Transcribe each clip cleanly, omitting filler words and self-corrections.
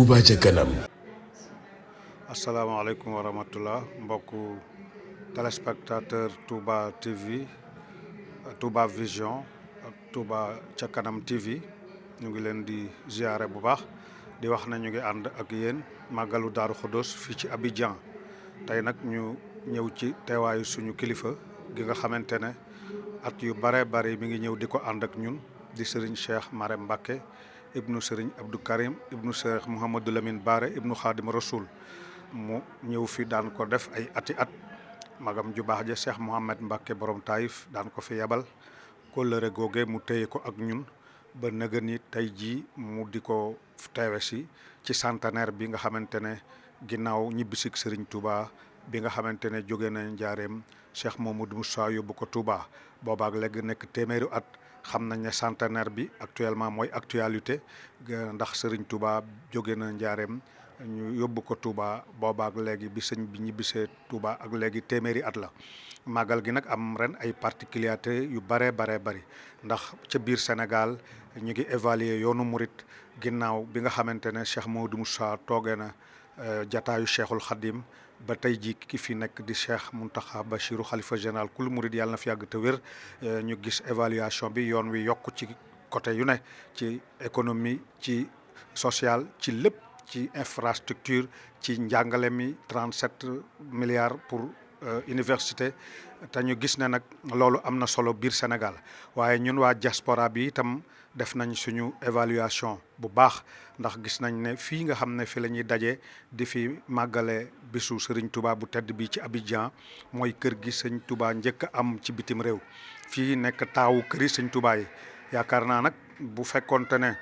Touba ca kanam. asalaamaaleykum wa rahmatullah mbokku téléspectateur Touba TV Touba Vision ak Touba ca kanam TV ñu ngi leen di ziare bu baax di wax na ñu ngi ànd ak yéen màggalu Daaru Xudoos fii ci Abidjan tey nag ñu ñëw ci teewaayu suñu kilifa gi nga xamante ne at yu bare bare mi ngi ñëw di ko ànd ak ñun di Serigne Cheikh Marème Mbacké ibnu Serigne Abdou Karim ibnu Cheikh Mouhamadou Lamine Bare ibnu Khadim Rasoul mu ñëw fi daan ko def ay ati at magam ju baax ja Cheikh Mouhamed Mbacké borom Taïf daan ko fi yebal kóllëre googe mu téye ko ak ñun ba nëga ni tey jii mu di ko teewe si ci centenaire bi nga xamante ne ginnaaw ñibbisig Serigne Touba bi nga xamante ne jóge na njaareem Cheikh Mamadou Moussa yóbbu ko Touba boobaak léegi nekk téeméeri at xam nañ ne centenaire bi actuellement mooy actualité ndax Serigne Touba jóge na njaareem ñu yóbbu ko Touba boobaak léegi bi sëñ bi ñibbisee Touba ak léegi téeméeri at la màggal gi nag am ren ay particularité yu bare bari ndax ca biir Sénégal ñu ngi évaluer yoonu murit ginnaaw bi nga xamante ne Cheikh Mamadou Moussa toogee na jataayu Cheikhul Khadim ba tey ji ki fi nekk di Cheikh Mountakha Bachirou xalifa général kul murid yàlla na fi yàgg te wér ñu gis évaluation bi yoon wi yokk ci côté yu ne ci économie ci social ci lépp ci infrastructure ci njàngale mi 37 milliards pour université te ñu gis ne nag loolu am na solo biir Sénégal waaye ñun waa diaspora bi itam def nañ suñu évaluation bu baax ndax gis nañ ne fii nga xam ne fi la ñuy daje di fi màggale bisu Serigne Touba bu tedd bi ci Abidjan mooy kër gi sëñ Touba njëkk a am ci bitim réew fii nekk taawu këri sëñ Touba yi yaakaar naa nag bu fekkoonte ne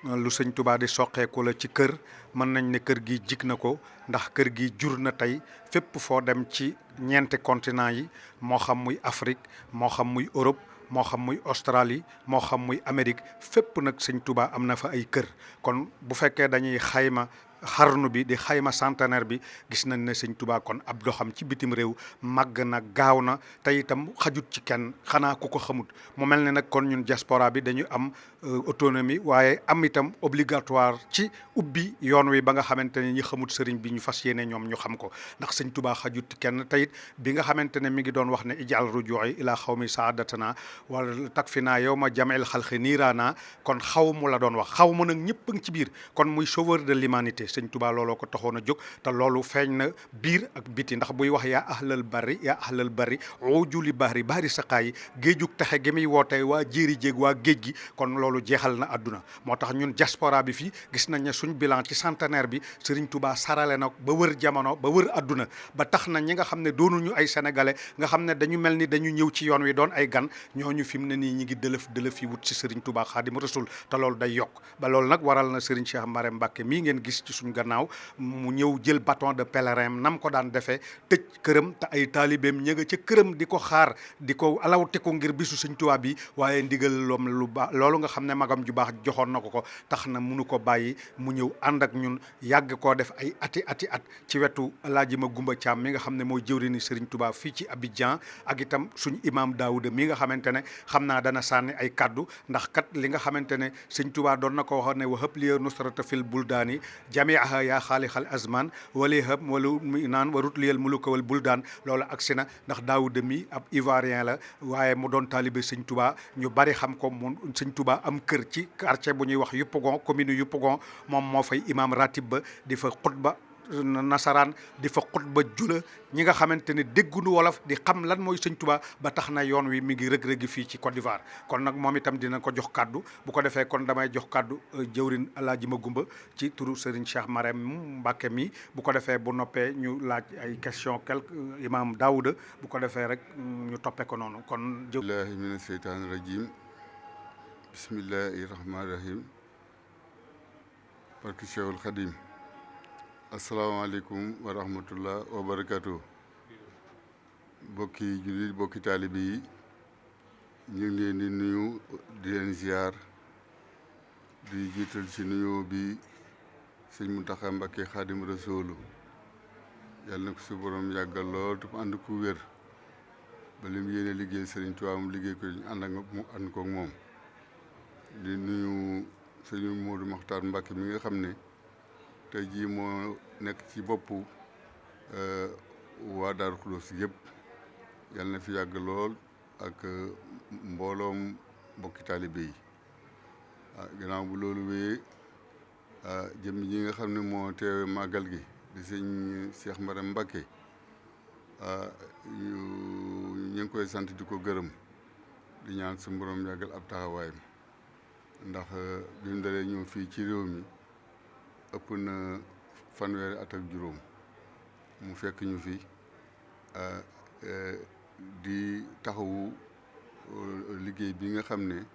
lu sëñ Touba di soqeeku la ci kër mën nañ ne kër gi jig na ko ndax kër gi jur na tey fépp foo dem ci ñeenti continent yi moo xam muy Afrique moo xam muy Europe moo xam muy Australie moo xam muy Amérique fépp nag sëñ Touba am na fa ay kër kon bu fekkee dañuy xayma xarnu bi di xayma centenaire bi gis nañ ne sëñ Touba kon ab doxam ci bitim réew màgg na gaaw na te itam xajut ci kenn xanaa ku ko xamut mu mel ne nag kon ñun diaspora bi dañu am autonomie waaye am itam obligatoire ci ubbi yoon wi ba nga xamante ne ñi xamut sëriñ bi ñu fas yéene ñoom ñu xam ko ndax sëñ Touba xajut ci kenn te it bi nga xamante ne mi ngi doon wax ne ijaal rujuu'i ilaa xawmi saadatana wala takfina yawma jam'il xalqi niiraana kon xaw mu la doon wax xaw ma nag ñëpp a ngi ci biir kon muy sauveur de l'humanité sëñ Touba looloo ko taxoon a jóg te loolu feeñ na biir ak biti ndax buy wax yaa ahlal bari ujuli bahri saqaayi géejug texe gi muy woote waa jéeri jéeg waa géej gi kon loolu jeexal na àdduna moo tax ñun diaspora bi fii gis nañ ne suñ bilan ci centenaire bi Serigne Touba sarale na ba wër jamono ba wër àdduna ba tax na ñi nga xam ne doonuñu ay sénégalais nga xam ne dañu mel ni dañu ñëw ci yoon wi doon ay gan ñooñu fi mu ne nii ñi ngi dëlëf yi wut ci Serigne Touba Xaadimu Rasuul te loolu day yokk ba loolu nag waral na Serigne Cheikh Marème Mbacké mii ngeen gis ci suñ gannaaw mu ñëw jël bâton de pèlerin nam ko daan defee tëj këram te ay taalibeem ñëga ca këram di ko xaar di ko alawte ko ngir bisu Sëñ Tuubaa bi waaye ndigal loom lu baax loolu nga xam ne magam ju baax joxoon na ko tax na munu ko bàyyi mu ñëw ànd ak ñun yàgg koo def ay ati at ci wetu Alaaji Magumba Caam mi nga xam ne mooy jëwriñu Sëriñ Tuubaa fii ci Abidjan ak itam suñu imam Daouda mi nga xamante ne xam naa dana sànni ay kaddu ndax kat li nga xamante ne Sëñ Tuubaa doon na ko waxoon ne wa hab liya nusrata fil buldaani jamiaha yaa xaalixal azman wali hab walu mu naan warut liyal muluka wal buldaan loolu agsi na ndax Daouda mi ab ivoirien la waaye mu doon taalibe Sëñ Touba ñu bari xam ko mu Sëñ Touba am kër ci quartier bu ñuy wax Yopougon commune Yopougon moom moo fay imam ratib ba di fa xutba nasaraan di fa xutba jula ñi nga xamante ne déggunu wolof di xam lan mooy Sëñ Touba ba tax na yoon wi mi ngi rëg-rëgi fii ci Côte d'Ivoire kon nag moom itam dina ko jox kaddu bu ko defee kon damay jox kaddu jëwrin Alaaji Magumba ci turu Serigne Cheikh Marème Mbacké mi bu ko defee bu noppee ñu laaj ay question quelque imam Daouda bu ko defee rek ñu toppee ko noonu kon jëw billahi mina sheytaani rajim bismillahi rahmaani rahim barke Cheikhul Khadim asalaamaaleykum wa rahmatullah wa barakatuh bokki jullit bokki taalibe yi ñu ngi leen di nuyu di leen ziar di jiital ci nuyu bi sëñ Mountakha Mbacké Xaadim Rasuulu yàlla na ko si borom yàggal lool te mu ànd ku wér ba lim yéene liggéey Sëriñ Tuubaa mu liggéey ko ñu ànd ko moom di nuyu sëñ Modou Makhtar Mbacké mi nga xam ne tey jii moo nekk ci boppu waa Daaru Xudoos yëpp yal na fi yàgg lool ak mbooloom mbokki taalibe yi gannaaw bu loolu wéyee jëmm ji nga xam ne moo teewe màggal gi di sëñ Cheikh Maram Mbacké ñu ngi koy sant di ko gërëm di ñaan su borom yàggal ab taxawaayam ndax bi mu dalee ñëw fii ci réew mi ëpp na fanweeri at ak juróom mu fekk ñu fi di taxawu liggéey bi nga xam ne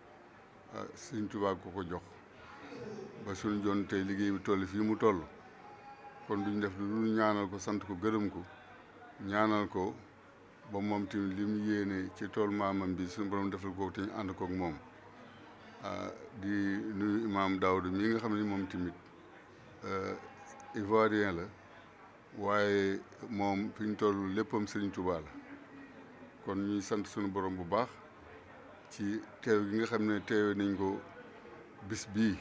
Sëñ Tuubaa ko ko jox ba suñu joon tey liggéey bi toll fii mu toll kon duñ def lu dul ñaanal ko sant ko gërëm ko ñaanal ko ba moom tamit li mu yéene ci tool maamam bi suñu borom defal ko te ñu ànd kook moom di nuyu imaam Daawda mi nga xam ne moom tamit ivoirien la waaye moom fi ñu toll léppam Sëriñ Tuubaa la kon ñuy sant suñu borom bu baax ci teew gi nga xam ne teewe nañ ko bis bii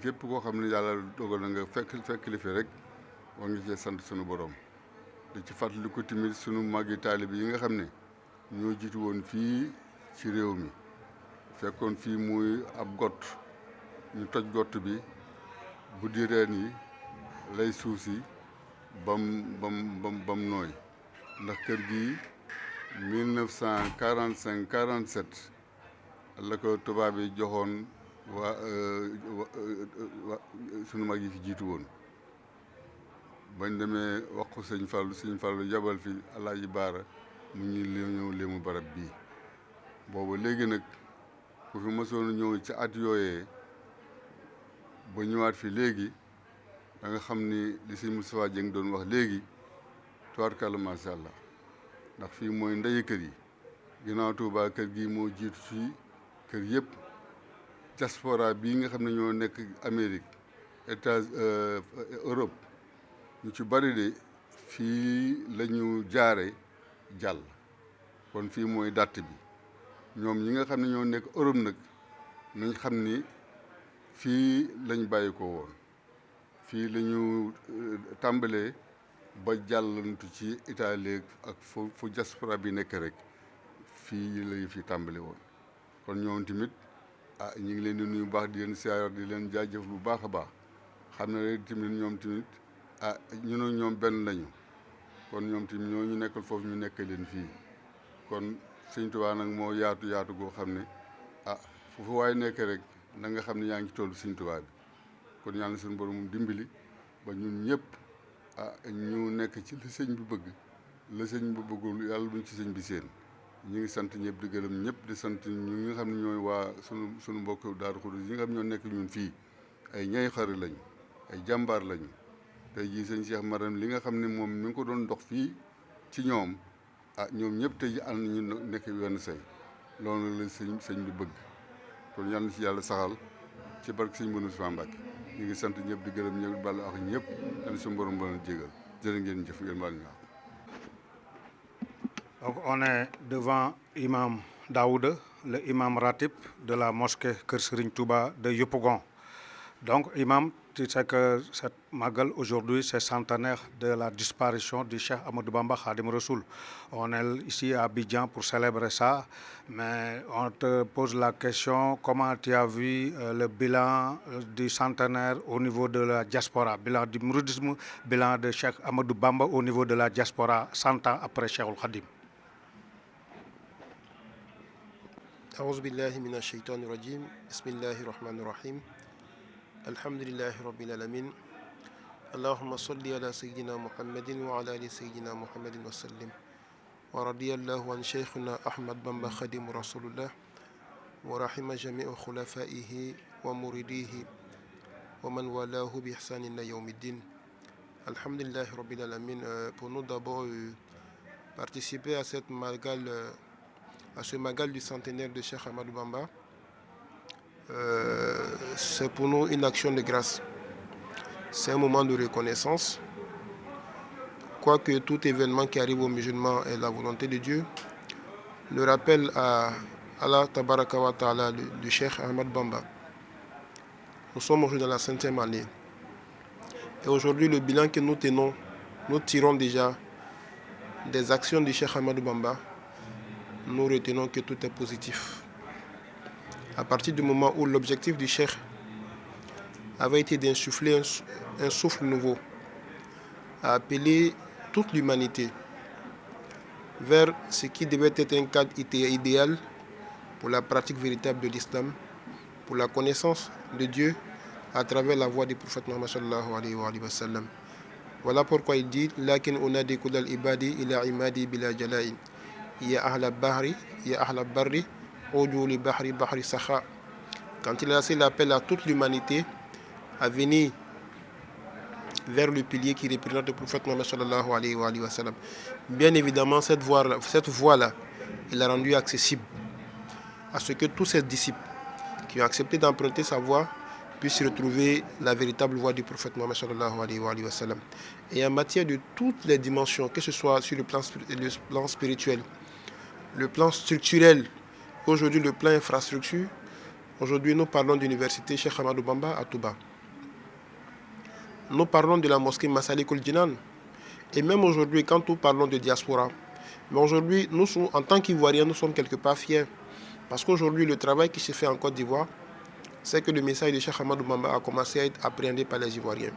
képp koo xam ne yàlla dogal na nga fekk li fi rek war nga cee sant suñu borom di ci fàttali ko tamit sunu màggi taalib yi nga xam ne ñoo jiitu woon fii ci réew mi fekkoon fii muy ab gott ñu toj gott bi buddi reen yi lay suuf si bam nooy ndax kër gi 1945 47 la ko tubaab yi joxoon waa sunu mag yi fi jiitu woon bañ demee wax ko sëñ Fallu yabal fi Alaaji Baara mu ñuy ñëw léemu barab bii boobu léegi nag ku fi mësoon ñëw ci at yooyee ba ñëwaat fi léegi da nga xam ni li sëñ Moustapha Dieng doon wax léegi tubaarkàlla macha allah ndax fii mooy ndeyi kër yi ginnaaw Tuubaa kër gi moo jiitu ci kër yëpp diaspora bii nga xam ne ñoo nekk Amérique Europe ñu ci bari de fii la ñu jaare jàll kon fii mooy dàtt bi ñoom ñi nga xam ne ñoo nekk Europe nag nañ xam ni fii lañ bàyyi ko woon fii la ñu tàmbalee ba jàllantu ci Italie ak fu diaspora bi nekk rek fii la fi tàmbale woon kon ñoom tamit ñu ngi leen di nuyu bu baax di leen siyaar di leen jaajëf bu baax a baax xam ne rek tamit ñoom tamit ñu ne ñoom benn lañu kon ñoom tamit ñoo ñu nekkal foofu ñu nekk leen fii kon Sëñ Tuubaa nag moo yaatu goo xam ne foofu waaye nekk rek na nga xam ne yaa ngi ci tollu Sëñ Tuubaa bi kon yàlla suñu borom dimbali ba ñun ñëpp ñu nekk ci la sëñ bi bëgg la sëñ bi bëggul yàlla buñ ci sëñ bi seen ñu ngi sant ñëpp di gërëm ñëpp di sant ñu nga xam ne ñooy waa sunu mbokk Daaru Xudoos yi nga xam ñoo nekk ñun fii ay ñay xari lañu ay jàmbaar lañu tey jii sëñ Cheikh Maram li nga xam ne moom mi ngi ko doon dox fii ci ñoom ñoom ñëpp tey ji ànd ñu nekk wenn say loolu la sëñ bi bëgg kon yàlla na ci yàlla saxal ci barke sëñ Moustapha Mbacké ñu ngi sant ñëpp di gërëm ñëpp bàllu ak ñëpp yàlla suñu borom ba jégal jërë ngeen jëf ngeen baal ñu wax. Donc on est devant Imam Daouda, le imam ratib de la mosquée Kër Serigne Touba de Yopougon. Donc Imam, tu sais que cette Magal aujourd'hui c'est centenaire de la disparition du Cheikh Ahmadou Bamba Khadim Rassoul. On est ici à Abidjan pour célébrer ça, mais on te pose la question, comment tu as vu le bilan du centenaire au niveau de la diaspora, bilan du mouridisme, bilan de Cheikh Ahmadou Bamba au niveau de la diaspora 100 ans après Cheikhoul Khadim? أعوذ بالله من الشيطان الرجيم بسم الله الرحمن الرحيم الحمد لله رب العالمين اللهم صل على سيدنا محمد وعلى آل سيدنا محمد وسلم ورضي الله عن شيخنا أحمد بن خادم رسول الله ورحم جميع خلفائه ومريديه ومن والاه بإحسان إلى يوم الدين الحمد لله رب العالمين. Pour nous d'abord participer à cette Magal à ce Magal du centenaire de Cheikh Ahmadou Bamba, c'est pour nous une action de grâce. C'est un moment de reconnaissance. Quoique tout événement qui arrive aux musulmans est la volonté de Dieu, le rappel à Allah Tabaraka wa Ta'ala du Cheikh Ahmadou Bamba. Nous sommes aujourd'hui dans la 5e année Et aujourd'hui, le bilan que nous tirons déjà des actions du Cheikh Ahmadou Bamba, nous retenons que tout est positif. À partir du moment où l'objectif du Cheikh avait été d'insuffler un souffle nouveau, à appeler toute l'humanité vers ce qui devait être un cadre idéal pour la pratique véritable de l'islam, pour la connaissance de Dieu à travers la voie du prophète Muhammad sallallahu alayhi wa sallam. Voilà pourquoi il dit Lakin unadi kudal ibadi ila imadi bila jalai. Ya ahla bahri, ya ahla barri, odu li bahri bahri sakha. Quand il a lancé l'appel à toute l'humanité à venir vers le pilier qui représente le prophète Muhammad sallallahu alayhi wa sallam. Bien évidemment, cette voie-là, il l'a rendue accessible à ce que tous ses disciples qui ont accepté d'emprunter sa voie puissent retrouver la véritable voie du prophète Muhammad sallallahu alayhi wa sallam. Et en matière de toutes les dimensions, que ce soit sur le plan spirituel, le plan structurel, aujourd'hui le plan infrastructure, aujourd'hui nous parlons d'université Cheikh Ahmadou Bamba à Touba. Nous parlons de la mosquée Massalikul Jinan. Et même aujourd'hui, quand nous parlons de diaspora, mais aujourd'hui, nous sommes, en tant qu'Ivoiriens, nous sommes quelque part fiers. Parce qu'aujourd'hui, le travail qui se fait en Côte d'Ivoire, c'est que le message de Cheikh Ahmadou Bamba a commencé à être appréhendé par les Ivoiriens.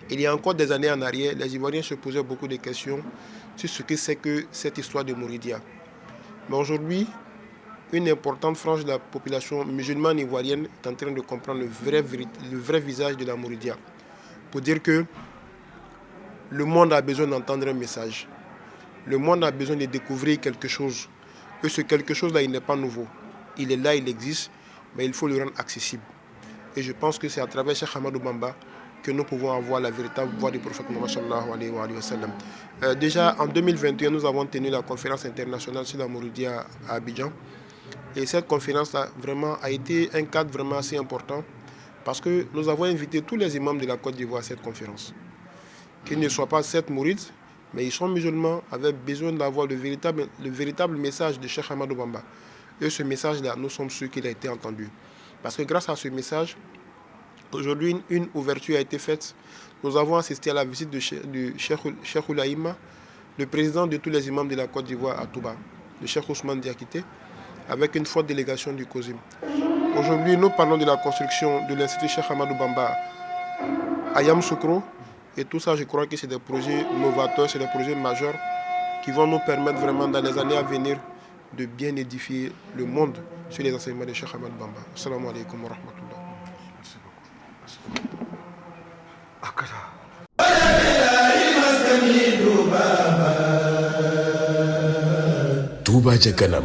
Il y a encore des années en arrière, les Ivoiriens se posaient beaucoup de questions sur ce que c'est que cette histoire de Mouridia. Mais aujourd'hui, une importante frange de la population musulmane ivoirienne est en train de comprendre le vrai visage de la Mouridia. Pour dire que le monde a besoin d'entendre un message. Le monde a besoin de découvrir quelque chose. Et ce quelque chose-là, il n'est pas nouveau. Il est là, il existe, mais il faut le rendre accessible. Et je pense que c'est à travers Cheikh Ahmadou Bamba que nous pouvons avoir la véritable voix du prophète Muhammad sallallahu alayhi wa sallam. Déjà en 2021, nous avons tenu la conférence internationale sur la Mouridia à Abidjan. Et cette conférence-là vraiment a été un cadre vraiment assez important parce que nous avons invité tous les imams de la Côte d'Ivoire à cette conférence. Qu'ils ne soient pas 7 mourides, mais ils sont musulmans, avaient besoin d'avoir le véritable message de Cheikh Ahmadou Bamba. Et ce message-là, nous sommes sûrs qu'il a été entendu. Parce que grâce à ce message, aujourd'hui, une ouverture a été faite. Nous avons assisté à la visite du Cheikh Oulaïma, le président de tous les imams de la Côte d'Ivoire à Touba, le Cheikh Ousmane Diakité, avec une forte délégation du COSIM. Aujourd'hui, nous parlons de la construction de l'Institut Cheikh Ahmadou Bamba à Yamoussoukro. Et tout ça, je crois que c'est des projets novateurs, c'est des projets majeurs qui vont nous permettre vraiment dans les années à venir de bien édifier le monde sur les enseignements de Cheikh Ahmadou Bamba. Assalamu alaikum wa rahmatullah. Merci beaucoup. Touba ca kanam.